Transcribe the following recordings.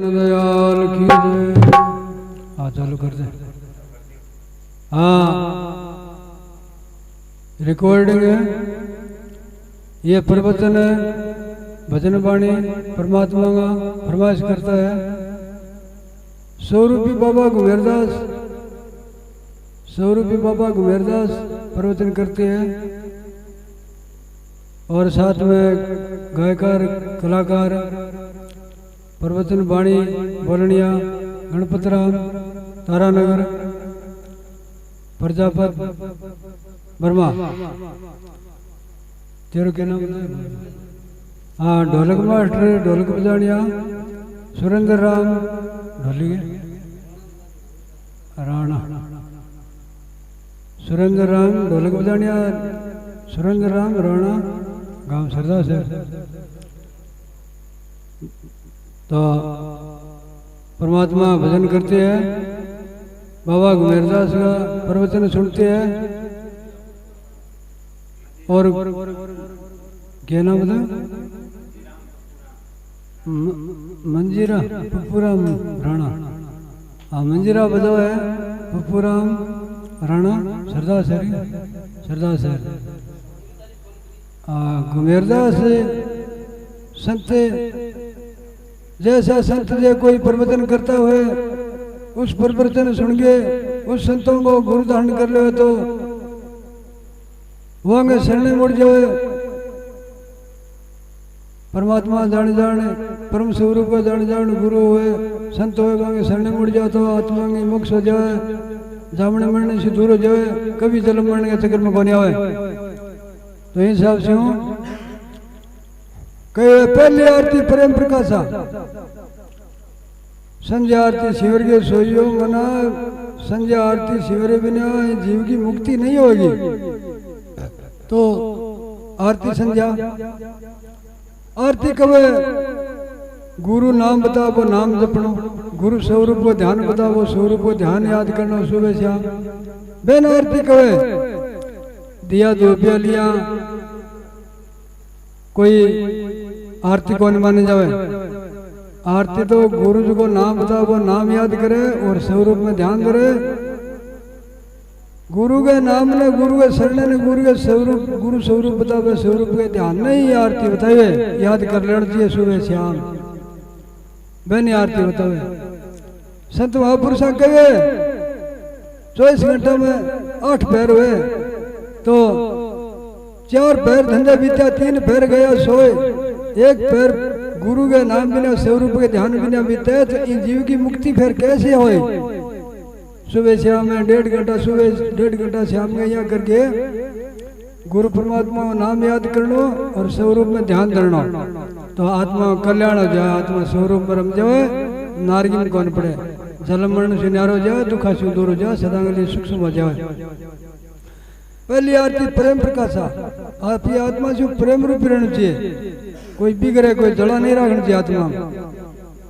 दीन दयाल की जय। हाँ चालू कर दे। हाँ रिकॉर्डिंग है, ये प्रवचन है, भजन वाणी परमात्मा का फरमाइश करता है। स्वरूपी बाबा घुमेरदास प्रवचन करते हैं और साथ में गायकार कलाकार प्रवचन वाणी बोलनिया गणपतराम तारानगर प्रजापत वर्मा तेरे के नाम। हाँ ढोलक मास्टर ढोलक बजानिया सुरेंद्र राम ढोलिए राणा सुरेंद्र राम ढोलक बजानिया सुरेंद्र राम राणा गांव सरदार से। तो परमात्मा भजन करते हैं, बाबा घुमेरदास का प्रवचन सुनते हैं और क्या नाम बता मंजीरा पप्पूराम राणा। हाँ मंजीरा बजाओ है पप्पूराम राणा सरदार शहर। घुमेरदास संत जैसा संत जो कोई प्रवचन करता हुए उस प्रवचन सुन के उस संतों को गुरु धारण कर ले तो वह शरण मुड़ जाए। परमात्मा जाने परम स्वरूप को जाने गुरु हुए संत हुए वहाँ शरण मुड़ जाओ तो आत्मा की मोक्ष हो जाए, जामने मरने से दूर हो जाए, कभी जन्म मरने के चक्कर में कोने आवे। तो इस हिसाब से हूँ कहे पहली आरती प्रेम प्रकाशा संध्या आरती शिवर के सोइयो मना। संध्या आरती शिवर बिना जीव की मुक्ति नहीं होगी। तो आरती संध्या आरती कब गुरु नाम बता वो नाम जपनो, गुरु स्वरूप को ध्यान बता वो स्वरूप को ध्यान याद करना सुबह शाम। बेन आरती कब दिया धूपिया लिया कोई आरती कौन माने जावे। आरती तो गुरु जी को नाम बता वो नाम याद करे और स्वरूप में ध्यान करे। गुरु के नाम ने गुरु के शरण ने गुरु के स्वरूप गुरु स्वरूप बतावे स्वरूप के ध्यान नहीं आरती बतावे याद कर लेना चाहिए सुबह शाम। बहनी आरती बतावे संत महापुरुष कहे 24 घंटा में 8 पैर हुए तो 4 पैर धंधा बीता 3 पैर गया सोए, 1 पैर गुरु के नाम बिना स्वरूप के ध्यान बिना बीते तो इन जीव की मुक्ति फिर कैसे होए। सुबह शाम में 1.5 घंटा सुबह 1.5 घंटा शाम में यहाँ करके गुरु परमात्मा को नाम याद करनो और स्वरूप में ध्यान धरनो तो आत्मा कल्याण हो जाए, आत्मा स्वरूप में रम जाए, नारगी में कौन पड़े, जन्म मरण से न्यारो जाए, दुखा से दूर हो जाए, सदा के लिए सूक्ष्म हो जाए। पहली आरती प्रेम प्रकाशा आपकी आत्मा से प्रेम रूप रहना चाहिए, कोई बिगड़े कोई जड़ा नहीं रखना चाहिए। आत्मा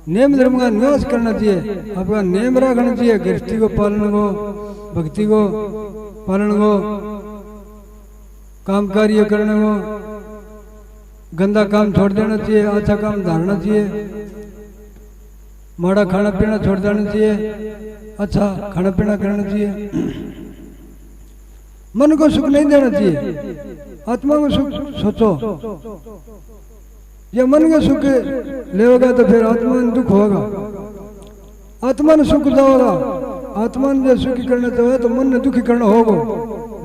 नेम धर्म का निवास करना चाहिए, आपका नेम रखना चाहिए, गृहस्थी को पालन को भक्ति को पालन को काम कार्य करने को, गंदा काम छोड़ देना चाहिए, अच्छा काम धारना चाहिए, माड़ा खाना पीना छोड़ देना चाहिए, अच्छा खाना पीना करना चाहिए। मन को सुख नहीं देना चाहिए, आत्मा को सुख सोचो। ये मन के सुख लेगा तो फिर आत्मा में दुख होगा, आत्मा ने सुख जाओगा, आत्मा ने सुखी करना चाहे तो मन ने दुखी करना होगा।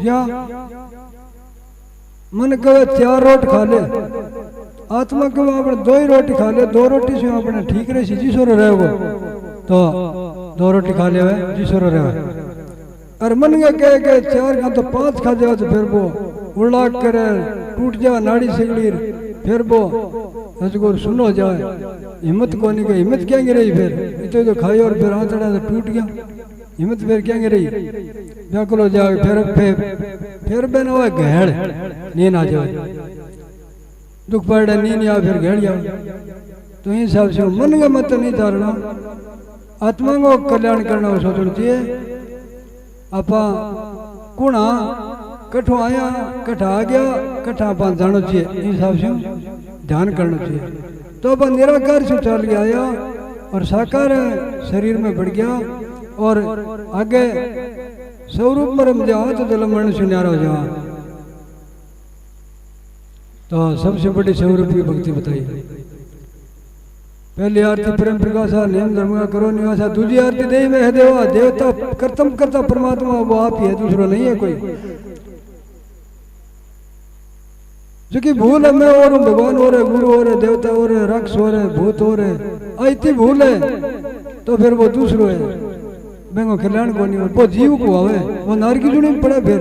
या मन कहे 4 रोटी खा ले, आत्मा कहे आपने 2 ही रोटी खा ले, 2 रोटी से आपने ठीक रहे जिसोर रहेगा तो 2 रोटी खा ले जिसोर रहे। और मन के कहे 4 खा तो 5 खा जाओ तो फिर वो उड़ा करे टूट जा नाड़ी सिगड़ी फिर वो अजगोर सुन हो जाए, हिम्मत को नहीं गई, हिम्मत क्या रही फिर इतने तो खाई और फिर हाथ चढ़ा तो टूट गया, हिम्मत फिर क्या रही व्याकुल हो जाए, फिर बना हुआ घैड़ नींद आ जाए, दुख पड़ नींद या फिर घेड़ जाओ। तो इस हिसाब से मन का मत नहीं धारना, आत्मा को कल्याण करना सोचना चाहिए। आपा कुणा कठो आया कठा आ गया कठा अपन जाना चाहिए, इस हिसाब से ध्यान करना चाहिए। तो अपन निराकार से चल के आया और साकार शरीर में बढ़ गया और आगे स्वरूप में रम जाओ तो जल मरण से न्यारा हो जाओ। तो सबसे बड़ी स्वरूप की भक्ति बताई। पहली आरती प्रेम प्रकाशा नियम धर्म का करो निवासा, दूसरी आरती देव में है देवा, देवता कर्तम करता परमात्मा वो आप ही है, दूसरा नहीं है कोई। जो कि भूल है मैं और भगवान हो रहे, गुरु हो रहे, देवता हो रहे, राक्षस हो रहे, भूत हो रहे, इतनी भूल है तो फिर वो दूसरो है, मैं कल्याण को नहीं, वो जीव को आवे, वो नार की जुड़ी में पड़ा फिर।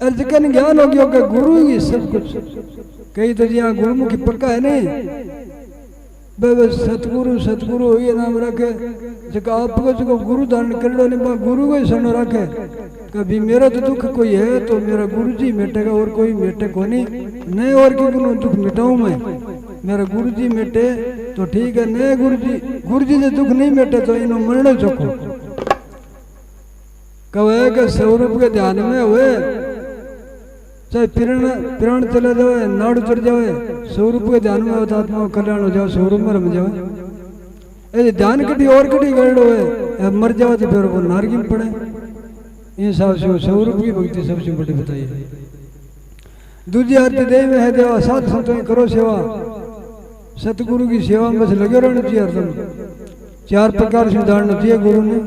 अर्जकन ज्ञान हो गया कि गुरु ही सब कुछ। कई तो यहाँ गुरुमुखी पक्का है नहीं, सतगुरु सतगुरु ये नाम रखे, जब आपको जो गुरु धारण कर लो नहीं, गुरु को ही शरण रखे। कभी मेरा तो दुख कोई है तो मेरा गुरु जी मिटेगा और कोई मिटे को नहीं और की दुख मिटाऊं मैं, मेरा गुरु जी मिटे तो ठीक है, नए गुरु जी से दुख नहीं मिटे तो इन्हों मरने चुको। कहे कि स्वरूप के ध्यान में हुए चाहे प्राण चले जाए, नाड़ू चढ़ जाए, स्वरूप के ध्यान में होता आत्मा कल्याण हो जाओ, स्वरूप में रम जाए। ये ध्यान कटी और कटी गड़ हुए मर जाओ तो फिर वो नारगी में पड़े। इस हिसाब से स्वरूप की भक्ति सबसे बड़ी बताई है। दूसरी आरती देव में है देवा, सात संतों में करो सेवा, सतगुरु की सेवा में बस लगे रहना चाहिए हरदम। चार प्रकार से उदाहरण चाहिए गुरु ने।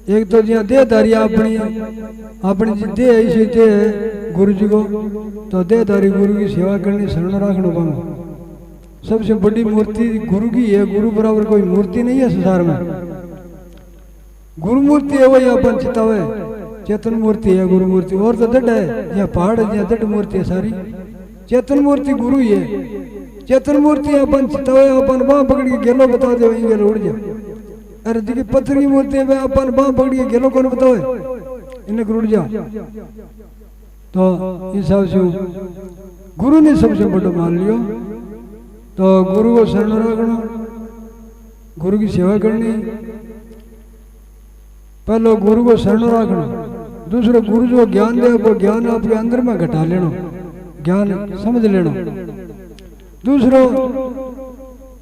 एक तो जिया देहधारी अपनी अपनी देह ऐसी देह है गुरु जी को, तो देहधारी गुरु की सेवा करनी, शरण रखना पाओ। सबसे बड़ी मूर्ति गुरु की है, गुरु बराबर कोई मूर्ति नहीं है संसार में। गुरु मूर्ति है वही अपन चितावे, चेतन मूर्ति है गुरु मूर्ति, और तो दड है या पहाड़ है या दड मूर्ति है सारी। चेतन मूर्ति गुरु ही है। चेतन मूर्ति अपन चितावे, अपन बाँ पकड़ के गेलो बता दे वही गेलो उड़ जाए। अरे देखिए पत्थर की मूर्ति है, अपन बाँ पकड़ के गेलो कौन बताओ इन्हें उड़ जा। तो इस हिसाब से गुरु ने सबसे बड़ा मान लियो। तो गुरु को शरण रखना, गुरु की सेवा करनी, पहले गुरु को शरण रखना, दूसरा गुरु जो ज्ञान दे वो ज्ञान आपके अंदर में घटा लेना, ज्ञान समझ लेना। दूसरो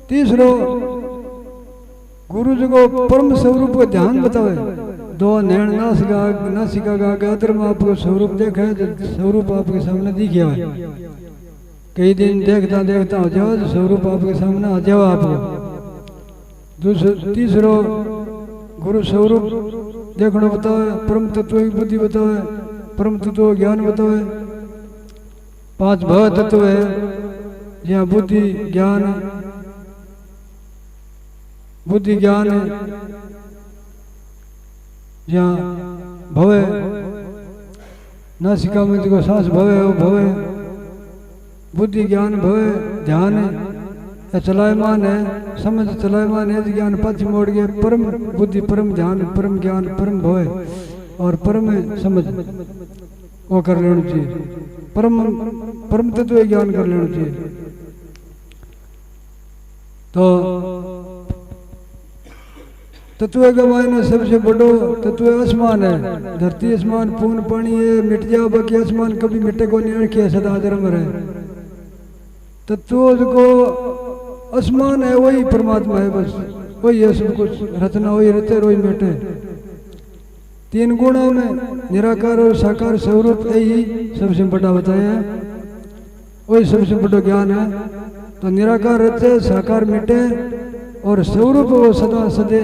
तीसरो गुरु जी को परम स्वरूप का ध्यान बतावे। दो नैन नासिका का अगर में आपको स्वरूप देखा है तो स्वरूप आपके सामने दिखे हुआ है। कई दिन देखता देखता हो जाओ तो स्वरूप आपके सामने आ जाओ आपको। दूसरा तीसरो गुरु स्वरूप देखना बतावे, परम तत्व की बुद्धि बतावे, परम तत्व ज्ञान बतावे। पांच भव तत्व है जहाँ बुद्धि ज्ञान है, जहाँ भव नासिका में देखो सांस भव है वो भव है, बुद्धि ज्ञान भव है, ध्यान है, चलायमान है, समझ चलायमान है, ज्ञान पक्ष मोड़ गए, परम बुद्धि परम ध्यान परम ज्ञान परम भव है और परम समझ वो कर लेना चाहिए। परम तत्व ज्ञान कर लेना चाहिए। तो तत्व के मायने सबसे बड़ो तत्व आसमान है। धरती आसमान पूर्ण पानी है, मिट जाओ बाकी आसमान कभी मिटे को नहीं रखे, सदा धर्म रहे। तत्व को आसमान है वही परमात्मा है, बस वही है सब कुछ, रचना वही रहते वही मिटे। तीन गुणों में निराकार और साकार स्वरूप यही सबसे बड़ा बताया है, वही सबसे बड़ा ज्ञान है। तो निराकार रहते साकार मिटे और स्वरूप वो सदा सदे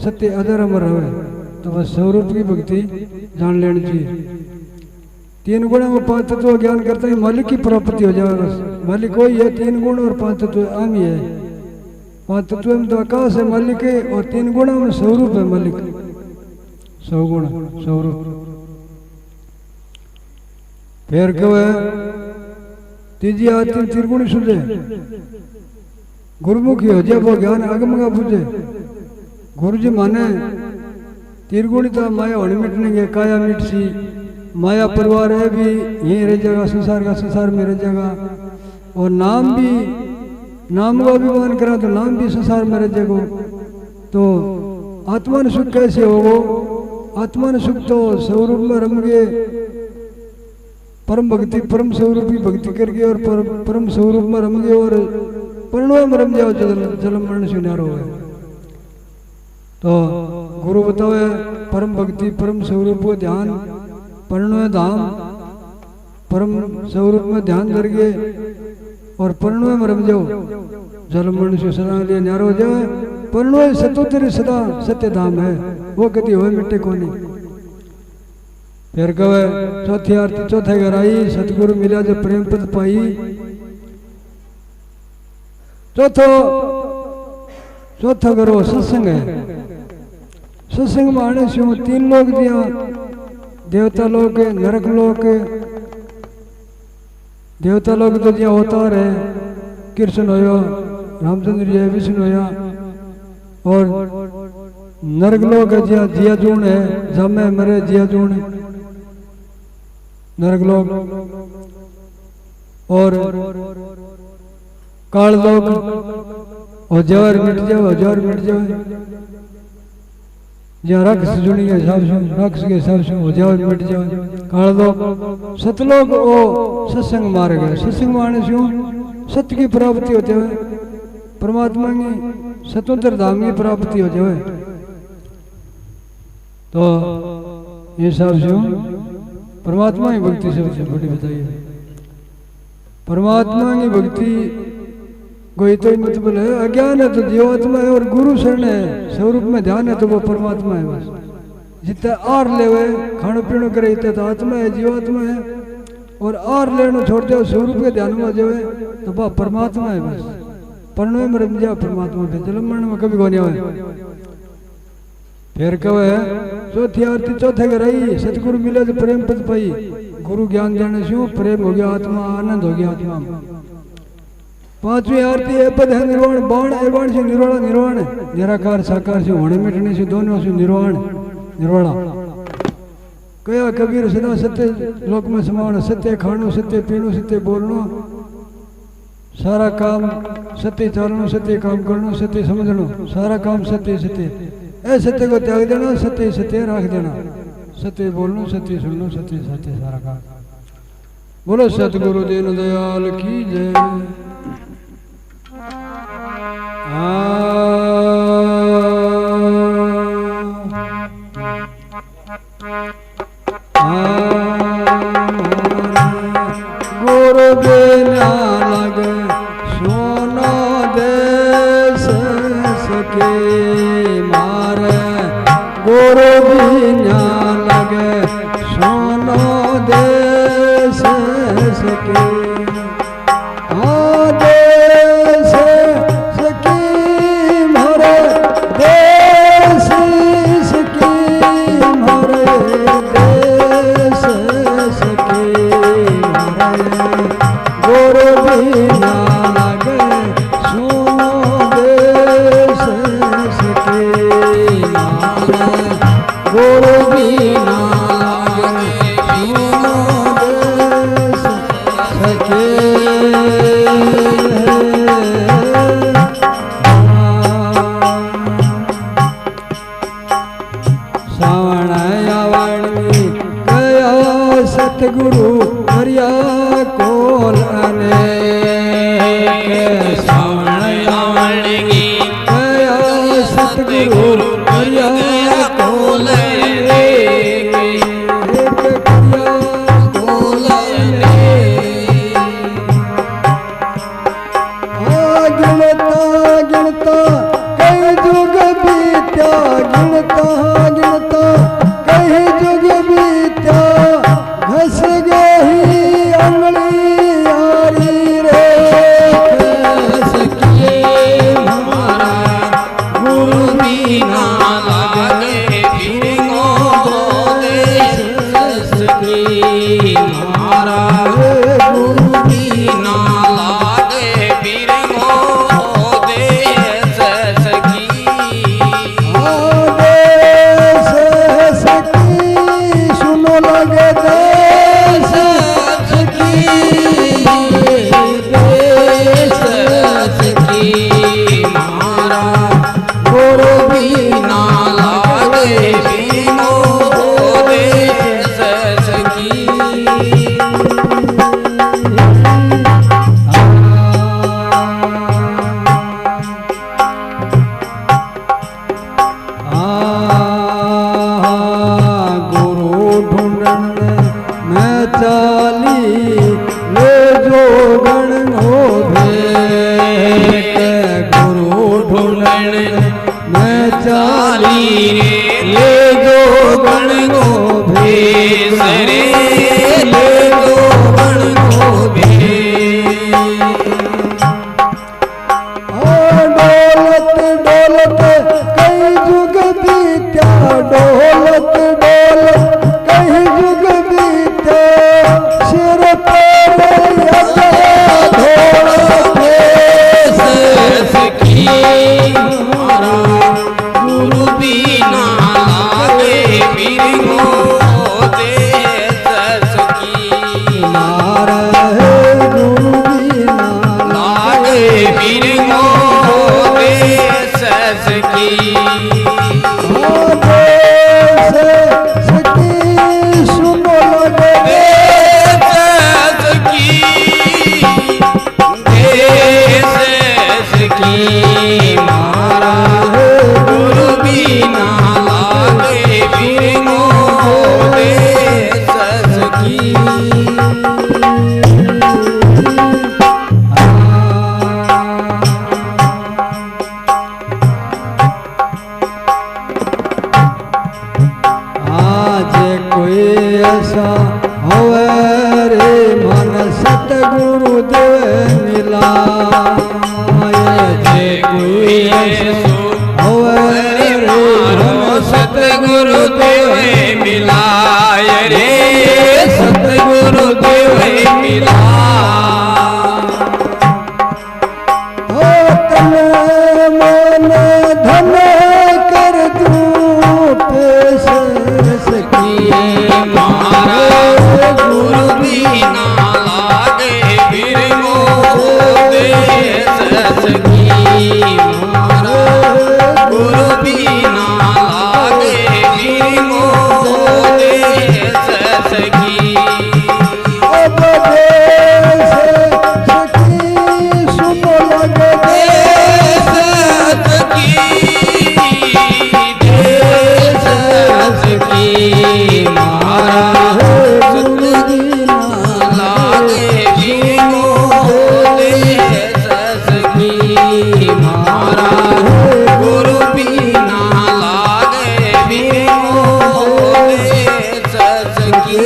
सत्य अदर अमर रहे। तो बस स्वरूप की भक्ति जान लेनी चाहिए। तीन गुणों में पांच तत्व ज्ञान करते हैं, मालिक की प्राप्ति हो जाए। बस मालिक वही है, तीन गुण और पांच तत्व आम ही है। पांच तत्व में तो आकाश है मालिक है, और तीन गुणों में स्वरूप है मालिक, सौगुण स्वरूप। फिर क्यों है तीजी आती त्रिगुणी सुझे, गुरुमुखी हो जाए वो ज्ञान आगम का पूछे। गुरु जी माने त्रिगुणिता माया होने मिटने के, काया मिट सी माया परिवार है भी यहीं रह जाएगा, संसार का संसार में रह जाएगा। और नाम भी, नाम का अभिमान करा तो नाम भी संसार में रह जाएगा। तो आत्मा सुख कैसे होगो? आत्मा सुख तो स्वरूप में रम गए, परम भक्ति परम स्वरूप की भक्ति करके और परम स्वरूप में रम गए और परनो में रम जाओ जलम मरण से न्यारो है। तो गुरु बतावे परम भक्ति परम स्वरूप ध्यान परनो धाम परम स्वरूप में ध्यान करके और परनो में रम जाओ जलम मरण से सदा लिए न्यारो हो जाए। परनो सतोत्तर सदा सत्य धाम है, वो कभी हो मिट्टे को नहीं। फिर कहे चौथी आरती चौथे घर आई सतगुरु मिला जो प्रेम पद पाई। चौथा करो सत्संग है। सत्संग में आने से 3 लोग दिया, देवता लोग के नरक लोग के। देवता लोग तो जिया अवतार है, कृष्ण होया रामचंद्र जी विष्णु होया। और नरक लोग है जिया जिया जून है, जामे मरे जिया जून नरक लोग। और काल लोग और जवर मिट जाओ जवर मिट जाओ जहाँ राक्षस जुड़ी के हिसाब से राक्षस के हिसाब से हो जाओ मिट जाओ काल लोग। सतलोग वो सत्संग मार गए। सत्संग मारने से सत्य की प्राप्ति होते हुए परमात्मा की स्वतंत्र धाम की प्राप्ति हो जाए। तो ये हिसाब से परमात्मा की भक्ति सबसे बड़ी बताइए। परमात्मा की भक्ति कोई तो मतलब है। अज्ञान है तो जीवात्मा है और गुरु शरण है स्वरूप में ध्यान है तो वो परमात्मा है। बस जितने आर ले खानो पीनो करे इतने तो आत्मा है जीवात्मा है। और आर लेना छोड़ दो स्वरूप के ध्यान में जो है तो वह परमात्मा है। बस परनो में रम जा परमात्मा पे जलम मरण में कभी कोनी आवे। फिर कहे चौथी आरती चौथे घर आई सतगुरु मिले तो प्रेम पद पाई। गुरु ज्ञान देने से प्रेम हो गया आत्मा आनंद हो गया आत्मा। 5वीं आरती है पद है निर्वाण। बाण एवाण से निर्वाणा निर्वाण निराकार साकार से होने मिटने से दोनों से निर्वाण निर्वाणा। कया कबीर सदा सत्य लोक में समान सत्य खाणो सत्य पीणो सत्य बोलनो सारा काम सत्य चालनो सत्य काम करनो सत्य समझनो सारा काम सत्य सत्य। ऐ सत्य को त्याग देना सत्य सत्य रख देना सत्य बोलनो सत्य सुननो सत्य सत्य सारा काम। बोलो सतगुरु दीन दयाल की जय। गुरु बिना लगे सोना देश सके मारे। गुरु बिना लगे सोना देश सके। सके ढूंढण मैं चाली ले जो गण गो भेष रे ले जो गण गो भेष डोलत डोलत कई जुग बीत्या डोलत डोलत कई जुग बीत्या सिर पर सखी मारा गुरु बिना लागे पीर गो देश सखी मारा है गुरु बिना लागे पीर गो देश सखी सखी सुनो लगे मारा गुरु बिना लागे पीर गो देश सखी आज कोई ऐसा होवे रे मन सतगुरु देव मिला कोई ऐसो होवे रे सतगुरु देव मिलाय रे सतगुरु देव मिला तन मन धन कर दूं पेश सखी मारा गुरु बिना लागे फिर गो देश सखी मारा गुरु बिना लागे फिर गो देश सखी अब देश सखी सुनो लगे देश सखी देश सखी मारा गुरु बिना लागे फिर गो देश सखी मारा गुरु बिना लागे फिर गो देश सखी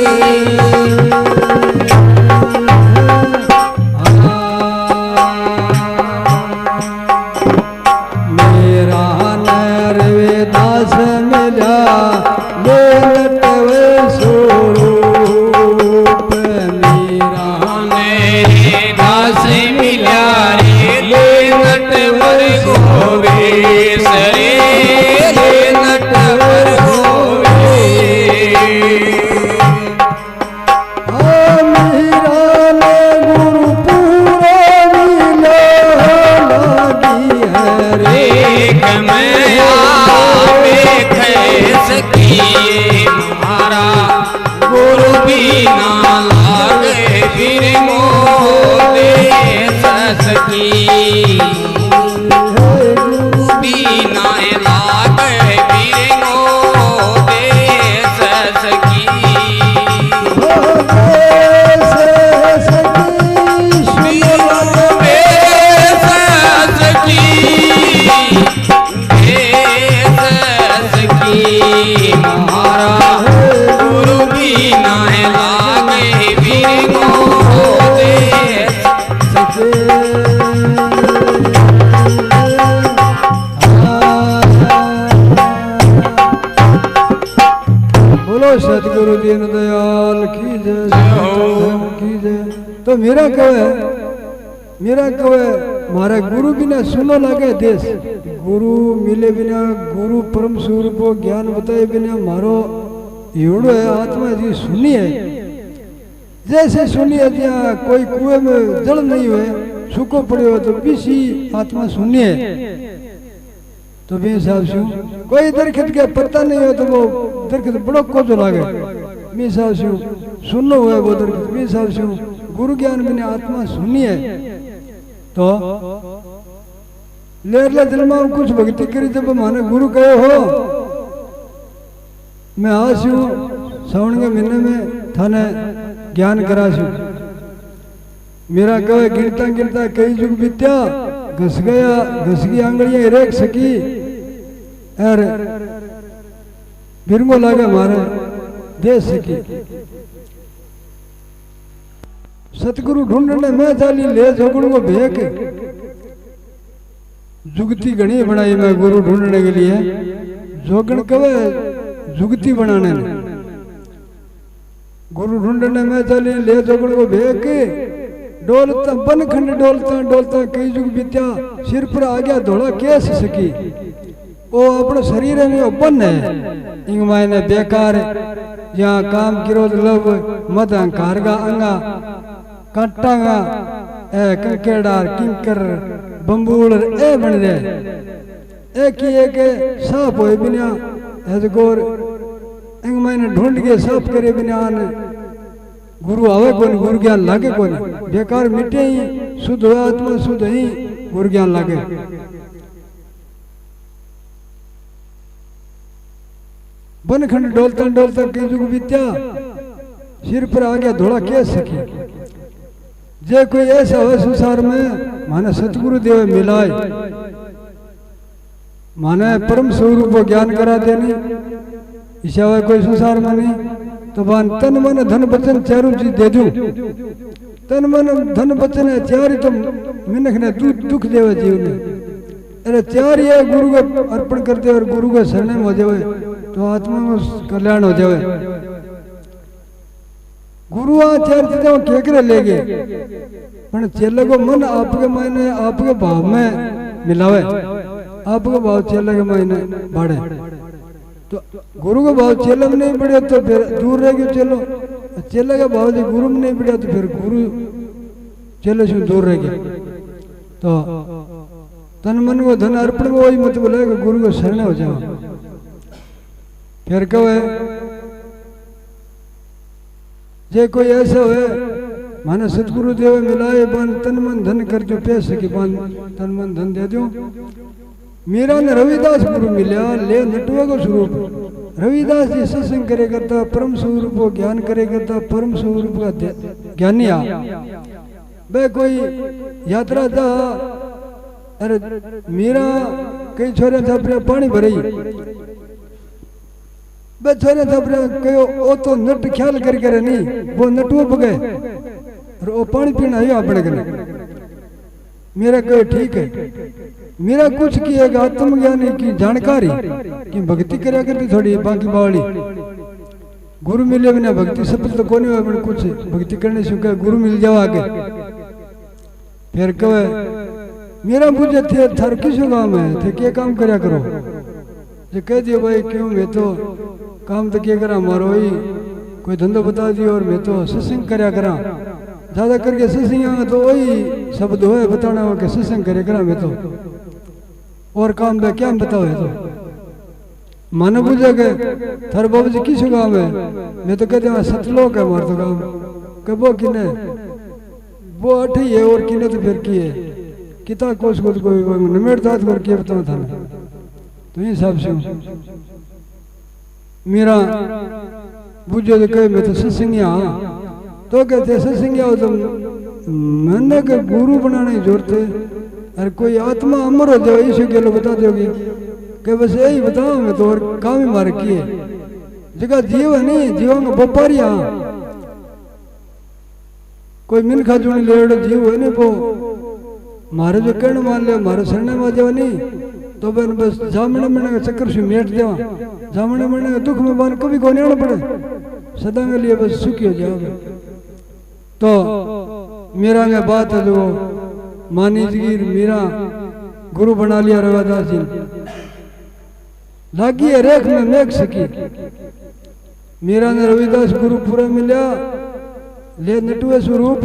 मेरा नरवेदास मिला ले लटवे स्वरूप मेरा दास मिला रे ले नटवर गोवेश रे ले नटवर मेरा ने गुरु पूरा मिला लगी है रे कमया देख सकिए मारा गुरु बिना लागे फिर गो देश सखी गुरु बिना लागे फिर गो देश सखी मारा गुरु बिना लागे फिर गो देश बोलो सतगुरु दीन दयाल की जय की जय। तो मेरा कहे मारा गुरु बिना सुनो लगे देश गुरु मिले बिना गुरु परम स्वरूप ज्ञान बताए बिना मारो एवड़ो है आत्मा जी सुनी है जैसे सुनी है ज्या कोई कुएं में जल नहीं हुए सूखो पड़े हो तो बीसी आत्मा सुनी है तो भी हिसाब से कोई दरख्त के पत्ता नहीं हो तो वो दरख्त बड़ो को जो लागे मी हिसाब से सुनो हुआ वो दरख्त मी हिसाब से गुरु ज्ञान बिना आत्मा सुनी है तो लेरला जन्मा कुछ भक्ति करी जब माने गुरु कहे हो मैं आसू सावन के महीने में थाने ज्ञान करासू मेरा कहे गिरता गिरता कई जुग बीत्या घस गई आंगलियां रेख सकी और बिरंगो लागे मारे दे सकी। सतगुरु ढूंढने में चाली ले जोगुण को भेक जुगती घनी बनाई मैं गुरु ढूंढने के लिए। जोगण कवे जुगती बनाने ने गुरु ढूंढने में चली ले जोगण को भेक डोलता बन खंड डोलता कई जुग बीत्या सिर पर आ गया धोला केस सकी। ओ अपने शरीर में बन है इंग मायने बेकार यहाँ काम किरोध लोभ मद अहंकार का अंगा काटांगा ए कंकेडार किंकर बंबूल ए बन रहे एक ही एक साफ होए बिना गोर इंग मायने ढूंढ के साफ करे बिना गुरु आवे कौन गुरु ज्ञान लागे कौन बेकार मिटे ही शुद्ध हो आत्मा शुद्ध ही गुरु ज्ञान लागे। बनखंड डोलता कई जुग बीत्या सिर पर आ गया धोला केस सकी। जे कोई ऐसा हो संसार में माने सतगुरु देव मिलाए माने परम स्वरूप को ज्ञान करा देनी ईशा कोई संसार में नहीं तो बान तन मन धन बचन चारों चीज दे दूं। तन मन धन बचन है चार ही तो मिनख ने दुख देवे जीवन में। अरे चार ये गुरु को अर्पण करते और गुरु को शरण में हो जाए तो आत्मा में कल्याण हो जाए। गुरु चार चीजें केकरे ले गए पर चेले को मन आपके मायने आपके भाव में मिलावे आपका भाव चेले के मायने बढ़े। तो गुरु का भाव चेले में नहीं बढ़े तो फिर दूर रह गए चलो। चेले का भाव गुरु में नहीं बढ़ा तो फिर गुरु चेले से दूर रह गए। तो तन मन को धन अर्पण में वही मत बोला कि गुरु को शरण हो जाओ। फिर कहे जे कोई ऐसा है माने सतगुरु देव मिलाए बन तन मन धन कर जो पैसे की बन तन मन धन दे दो। मीरा ने रविदास गुरु मिला ले नटुआ को स्वरूप रविदास जी सत्संग करे करता परम स्वरूप को ज्ञान करे करता परम स्वरूप का ज्ञानी आ बे कोई यात्रा था। अरे मीरा कई छोरे छापरे पानी भरई बे छोरे छापरे कहो ओ तो नट ख्याल कर करे नहीं वो नटुआ पगे और वो पानी पीना आयो अपने घरे। मेरा कहे ठीक है मेरा कुछ की एक आत्मज्ञानी की जानकारी कि भक्ति करा करती थोड़ी बाकी बावली गुरु मिले बिना भक्ति सफल तो कोनी हुआ कुछ भक्ति करने से कहे गुरु मिल जाओ आगे। फिर कहे मेरा बुझे थे थर किस काम है थे क्या काम करया करो जो कह दियो भाई क्यों मैं तो काम तो क्या करा मारो ही कोई धंधो बता दियो और मैं तो सत्संग करया करा ज्यादा करके सत्संग तो वही शब्द हो बताना हो कि सत्संग करे करा मैं तो और काम में क्या बताओ है तो मानो बुझे गए थर बाबू जी किस काम है मैं तो कहते सतलोक है मार तो काम कबो किने वो अठ ही है और किने तो फिर की है किता कोस को कोई नमेड़ दात कर के बताओ था तो ये सब से मेरा बुझे तो कहे मैं तो सत्संग तो कहते सत्संग आओ तो मैंने के गुरु बनाने की जरूरत है। अरे कोई आत्मा अमर हो जाए इसे के लो बता दोगे कि बस यही बताओ मैं तो और काम ही मार किए जगह जीव है नहीं जीवन का व्यापारी कोई मिनखा जुड़ी लेड़ो जीव है नहीं वो मारे जो कहने मान लिया मारे शरण में जाओ नहीं तो बन बस जामने मरने का चक्कर से मेट देवा जामने मरने का दुख में बन कभी को नहीं आना पड़े सदा के लिए बस सुखी हो जाओगे। तो मेरा में बात है जो मानी जी मेरा गुरु बना लिया रविदास जी लागी है रेख में मेघ सकी। मेरा ने रविदास गुरु पूरा मिला ले नटुए स्वरूप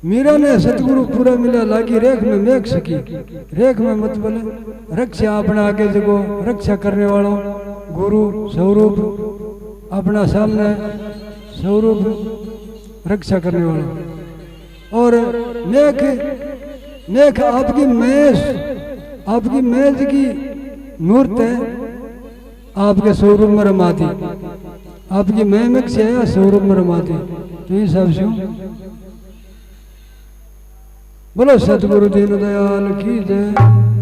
मीरा ने सतगुरु पूरा मिला लागी रेख में मेघ सकी। रेख में मत बोले रक्षा अपना आगे जगो रक्षा करने वालों गुरु स्वरूप अपना सामने स्वरूप रक्षा करने वाला और नेक नेक आपकी मेज की मूर्त है आपके स्वरूप में रमाती आपकी महमक से स्वरूप में रमाती। तो ये सब बोलो सतगुरु दीन दयाल की जय।